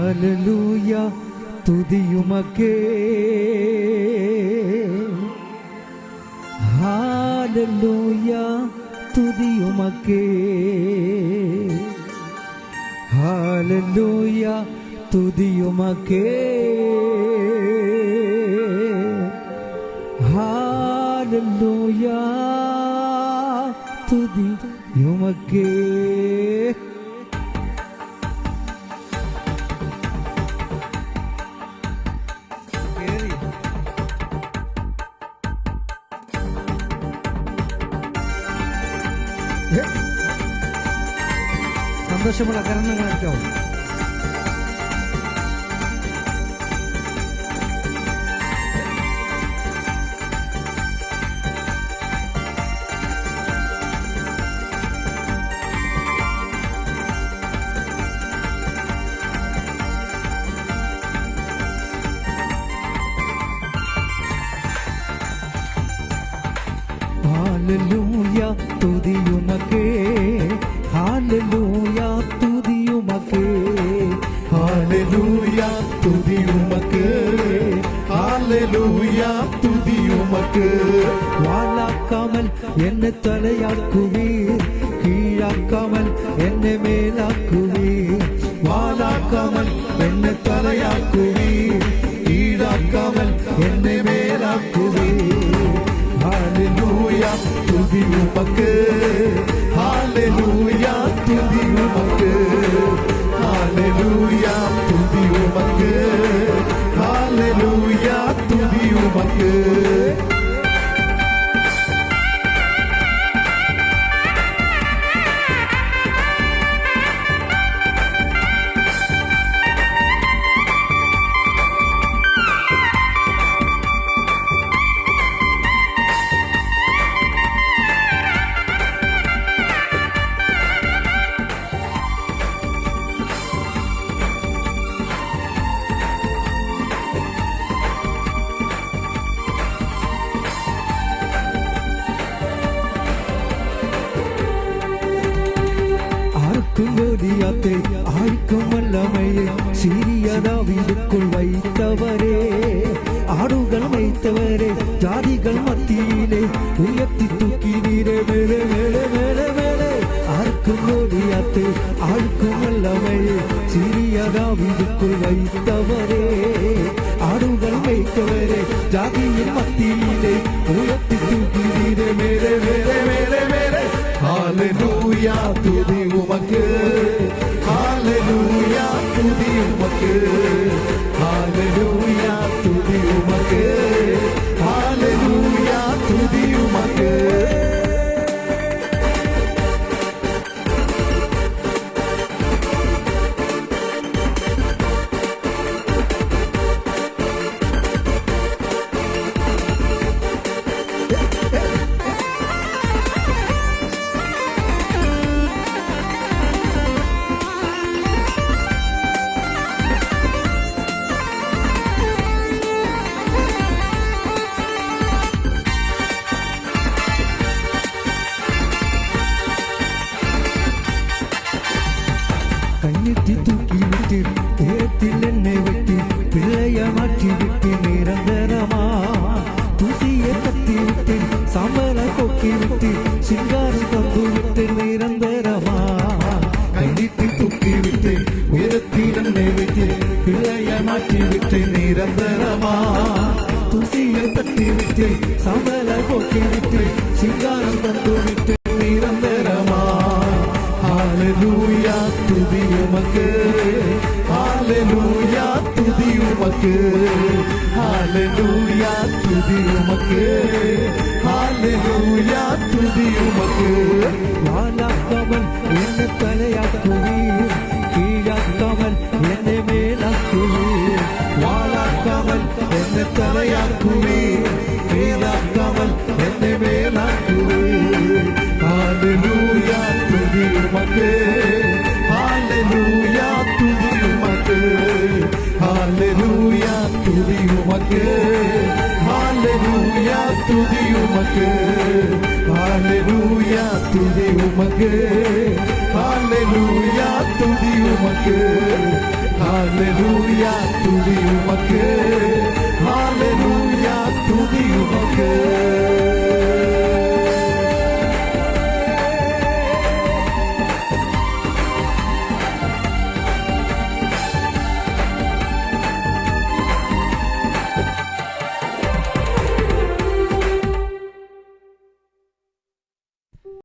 Hallelujah തുതിയുമക്കേ hallelujah തുതിയുമക്കേ hallelujah തുതിയുമക്കേ ഹല്ലേലൂയ തുതിയുമക്കേ. സന്തോഷമുള്ള കരണങ്ങളൊക്കെ ഹല്ലേലൂയ തുതിയുമക്കേ ഹല്ലേലൂയ തുതിയുമക്കേ ഹല്ലേലൂയ തുതിയുമക്കേ ഹല്ലേലൂയ തുതിയുമക്കേ. വാലാക്കാമൽ എന്നെ തലയാക്കുവീർ, കീഴാക്കാമൽ എന്നെ മേലാക്കുവീർ. വാലാക്കാമൽ എന്നെ തലയാക്കുവീർ, കീഴാക്കാമൽ എന്നെ മേലാക്കുവീർ. ഹല്ലേലൂയ തുതിയുമക്കേ ഹല്ലേലൂയ തുതിയുമക്കേ ഹല്ലേലൂയ തുതിയുമക്കേ ഹല്ലേലൂയ തുതിയുമക്കേ. கோலியாத்தை ஆழ்க்கும் வல்லமையை சிறிய தாவீதுக்குள் வைத்தவரே, ஆடுகள் வைத்தவரே, ஜாதிகள் மத்தியிலே உயர்த்தி தூக்கினீரே. மேலே மேலே மேலே மேலே ஆழ்க்கும் கோலியாத்தை ஆழ்க்கும் வல்லமையை சிறிய தாவீதுக்குள் வைத்தவரே, ஆடுகள் வைத்தவரே, ஜாதியின் மத்தியிலே உயர்த்தி தூக்கினீரே. மேலே மேலே மேலே மேலே ഹല്ലേലൂയ തുതിയുമക്കേ ഹല്ലേലൂയ തുതിയുമക്കേ ഹല്ലേലൂയ തുതിയുമക്കേ ഹല്ലേലൂയ തുതിയുമക്കേ. கையெத்தி தூக்கி விட்டு தேரத்தில் என்னை வெட்டி பிள்ளைய மாற்றி விட்டு நிரந்தரமா, தூசியை கத்தி விட்டு சாம்பல கொக்கி விட்டு சிங்காரம் தந்து விட்டு நிரந்தரமா. கையெத்தி தூக்கி விட்டு உயரத்தில் என்னை விட்டு பிள்ளைய மாற்றி விட்டு நிரந்தரமா, தூசியை கத்தி விட்டு சாம்பல கொக்கி விட்டு சிங்காரம் தந்து விட்டு நிரந்தரமா. ഹല്ലേലൂയ തുതിയുമക്കേ ഹല്ലേലൂയ തുതിയുമക്കേ ഹല്ലേലൂയ തുതിയുമക്കേ ഹല്ലേലൂയ തുതിയുമക്കേ. വാലാക്കാമൽ എന്നെ തലയാക്കുവീർ, കീഴാക്കാമൽ എന്നെ മേലാക്കുവീർ. വാലാക്കാമൽ എന്നെ തലയാക്കുവീർ, കീഴാക്കാമൽ എന്നെ മേലാക്കുവീർ. ഹല്ലേലൂയ തുതിയുമക്കേ ഹല്ലേലൂയ തുതിയുമക്കേ ഹല്ലേലൂയ തുതിയുമക്കേ ഹല്ലേലൂയ തുതിയുമക്കേ ഹല്ലേലൂയ തുതിയുമക്കേ ഹല്ലേലൂയ തുതിയുമക്കേ ഹല്ലേലൂയ തുതി ഉമക്ക്